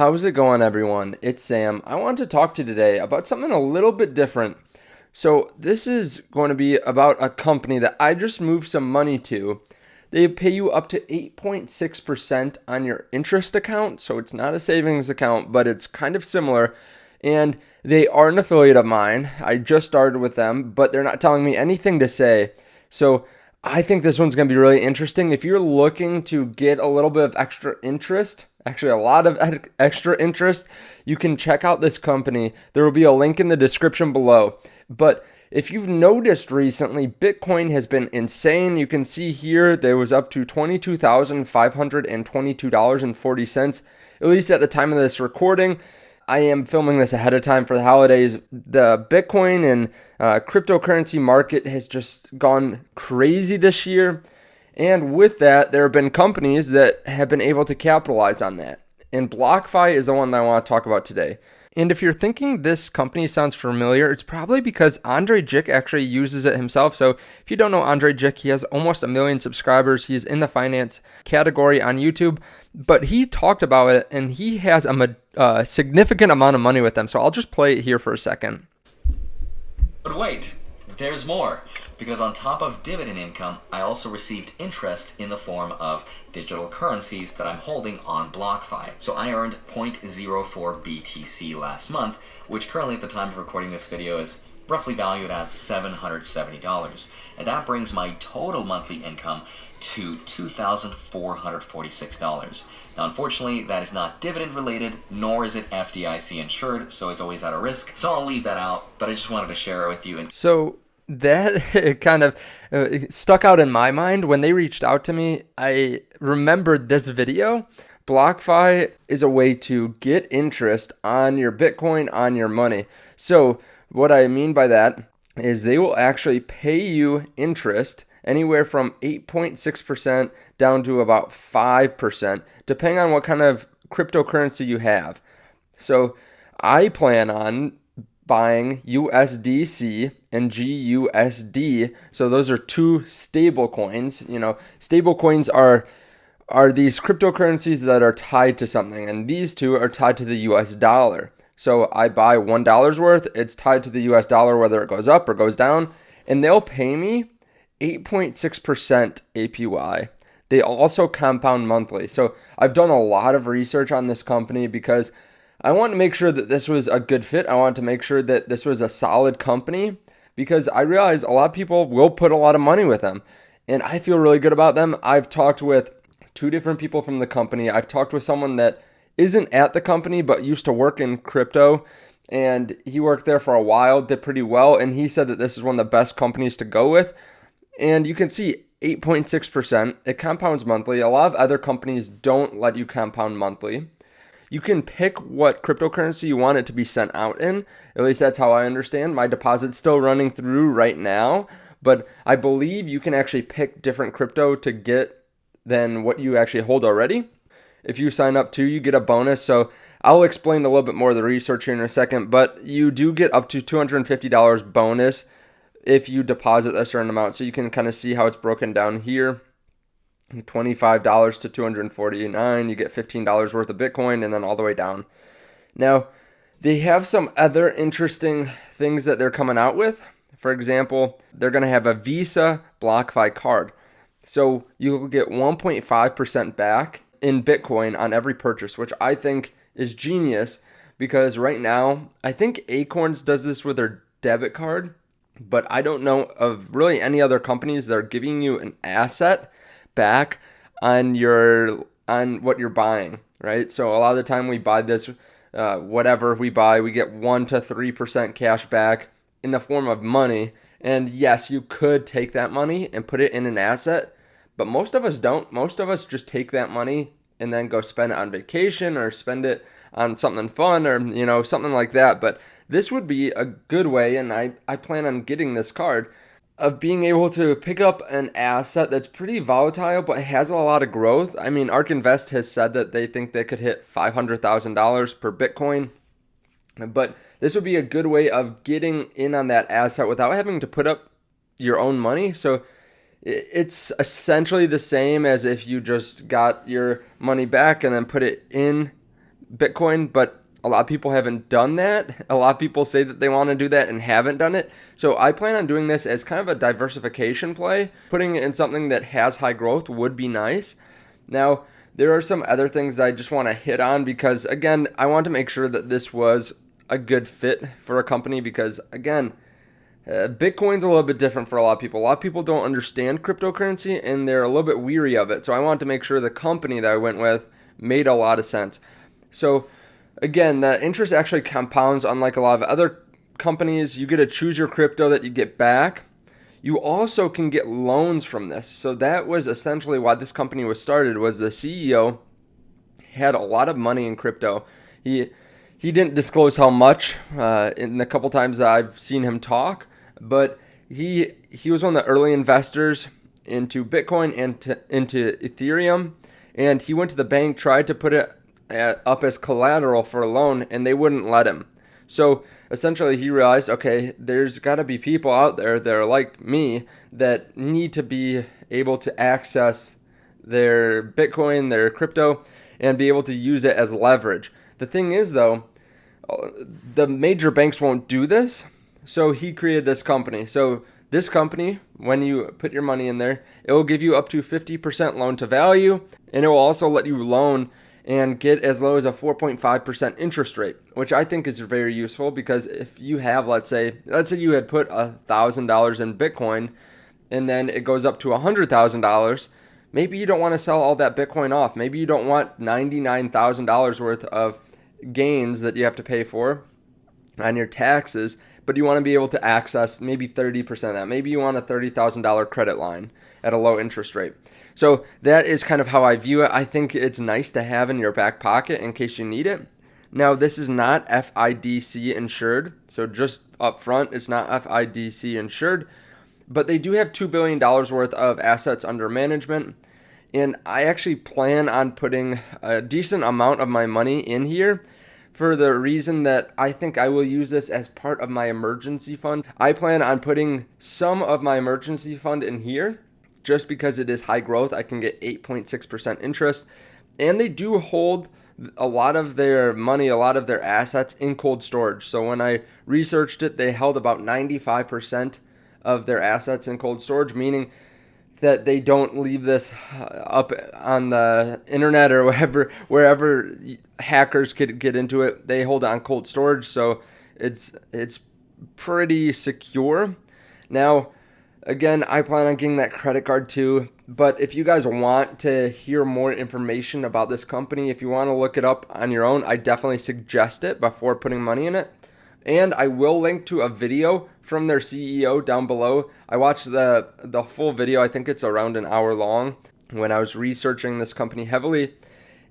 How's it going, everyone? It's Sam. I want to talk to you today about something a little bit different. So, this is going to be about a company that I just moved some money to. They pay you up to 8.6% on your interest account. So, it's not a savings account, but it's kind of similar. And they are an affiliate of mine. I just started with them, but they're not telling me anything to say. So, I think this one's going to be really interesting. If you're looking to get a little bit of extra interest, actually a lot of extra interest, you can check out this company. There will be a link in the description below. But if you've noticed recently, Bitcoin has been insane. You can see here there was up to $22,522.40, at least at the time of this recording. I am filming this ahead of time for the holidays. The Bitcoin and cryptocurrency market has just gone crazy this year. And with that, there have been companies that have been able to capitalize on that. And BlockFI is the one that I want to talk about today. And if you're thinking this company sounds familiar, it's probably because Andre Jick actually uses it himself. So if you don't know Andre Jick, he has almost 1 million subscribers. He's in the finance category on YouTube, but he talked about it and he has a significant amount of money with them. So I'll just play it here for a second. But wait, there's more. Because on top of dividend income, I also received interest in the form of digital currencies that I'm holding on BlockFi. So I earned 0.04 BTC last month, which currently at the time of recording this video is roughly valued at $770. And that brings my total monthly income to $2,446. Now, unfortunately, that is not dividend related, nor is it FDIC insured, so it's always at a risk. So I'll leave that out, but I just wanted to share it with you. So that kind of stuck out in my mind when they reached out to me. I remembered this video. BlockFi is a way to get interest on your Bitcoin, on your money. So what I mean by that is they will actually pay you interest anywhere from 8.6% down to about 5%, depending on what kind of cryptocurrency you have. So I plan on buying USDC and GUSD. So those are two stable coins. Stable coins are these cryptocurrencies that are tied to something, and these two are tied to the US dollar. So I buy $1 worth, it's tied to the US dollar, whether it goes up or goes down, and they'll pay me 8.6% APY. They also compound monthly. So I've done a lot of research on this company because I want to make sure that this was a good fit. I want to make sure that this was a solid company because I realize a lot of people will put a lot of money with them. And I feel really good about them. I've talked with 2 different people from the company. I've talked with someone that isn't at the company but used to work in crypto. And he worked there for a while, did pretty well. And he said that this is one of the best companies to go with. And you can see 8.6%. It compounds monthly. A lot of other companies don't let you compound monthly. You can pick what cryptocurrency you want it to be sent out in. At least that's how I understand. My deposit's still running through right now, but I believe you can actually pick different crypto to get than what you actually hold already. If you sign up too, you get a bonus. So I'll explain a little bit more of the research here in a second, but you do get up to $250 bonus if you deposit a certain amount. So you can kind of see how it's broken down here. $25 to $249, you get $15 worth of Bitcoin, and then all the way down. Now, they have some other interesting things that they're coming out with. For example, they're going to have a Visa BlockFi card. So you'll get 1.5% back in Bitcoin on every purchase, which I think is genius because right now, I think Acorns does this with their debit card, but I don't know of really any other companies that are giving you an asset back on what you're buying, right? So a lot of the time we buy this, whatever we buy, we get 1 to 3% cash back in the form of money. And yes, you could take that money and put it in an asset, but most of us don't. Most of us just take that money and then go spend it on vacation or spend it on something fun or, something like that. But this would be a good way, and I plan on getting this card, of being able to pick up an asset that's pretty volatile but has a lot of growth. I mean, ARK Invest has said that they think they could hit $500,000 per Bitcoin. But this would be a good way of getting in on that asset without having to put up your own money. So it's essentially the same as if you just got your money back and then put it in Bitcoin, but a lot of people haven't done that. A lot of people say that they want to do that and haven't done it. So I plan on doing this as kind of a diversification play. Putting it in something that has high growth would be nice. Now, there are some other things that I just want to hit on because, again, I want to make sure that this was a good fit for a company because, again, Bitcoin's a little bit different for a lot of people. A lot of people don't understand cryptocurrency and they're a little bit weary of it. So I want to make sure the company that I went with made a lot of sense. So again, the interest actually compounds unlike a lot of other companies. You get to choose your crypto that you get back. You also can get loans from this. So that was essentially why this company was started, was the CEO had a lot of money in crypto. He didn't disclose how much in the couple times that I've seen him talk, but he was one of the early investors into Bitcoin and into Ethereum, and he went to the bank, tried to put it up as collateral for a loan, and they wouldn't let him. So essentially he realized, okay, there's got to be people out there that are like me that need to be able to access their Bitcoin, their crypto, and be able to use it as leverage. The thing is, though, the major banks won't do this, so he created this company. So this company, when you put your money in there, it will give you up to 50% loan to value, and it will also let you loan and get as low as a 4.5% interest rate, which I think is very useful because if you have, let's say you had put $1,000 in Bitcoin and then it goes up to $100,000, maybe you don't want to sell all that Bitcoin off. Maybe you don't want $99,000 worth of gains that you have to pay for on your taxes, but you want to be able to access maybe 30% of that. Maybe you want a $30,000 credit line at a low interest rate. So that is kind of how I view it. I think it's nice to have in your back pocket in case you need it. Now, this is not FIDC insured, so just up front, it's not FIDC insured, but they do have $2 billion worth of assets under management, and I actually plan on putting a decent amount of my money in here for the reason that I think I will use this as part of my emergency fund. I plan on putting some of my emergency fund in here just because it is high growth. I can get 8.6% interest, and they do hold a lot of their money, a lot of their assets in cold storage. So when I researched it, they held about 95% of their assets in cold storage, meaning that they don't leave this up on the internet or wherever hackers could get into it. They hold it on cold storage, so it's pretty secure. Now, again, I plan on getting that credit card too, but if you guys want to hear more information about this company, if you want to look it up on your own, I definitely suggest it before putting money in it. And I will link to a video from their CEO down below. I watched the full video. I think it's around an hour long when I was researching this company heavily.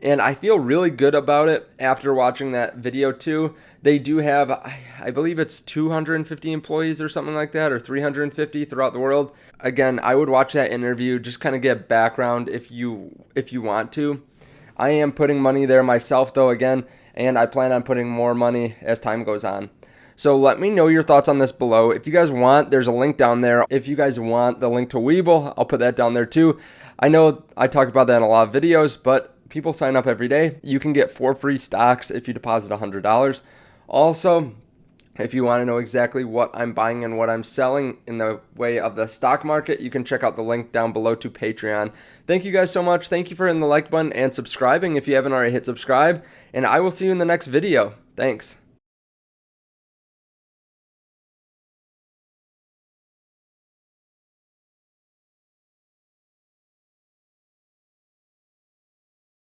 And I feel really good about it after watching that video too. They do have, I believe it's 250 employees or something like that, or 350 throughout the world. Again, I would watch that interview, just kind of get background if you want to. I am putting money there myself though, again, and I plan on putting more money as time goes on. So let me know your thoughts on this below. If you guys want, there's a link down there. If you guys want the link to WeBull, I'll put that down there too. I know I talk about that in a lot of videos, but people sign up every day. You can get 4 free stocks if you deposit $100. Also, if you want to know exactly what I'm buying and what I'm selling in the way of the stock market, you can check out the link down below to Patreon. Thank you guys so much. Thank you for hitting the like button and subscribing if you haven't already hit subscribe. And I will see you in the next video. Thanks.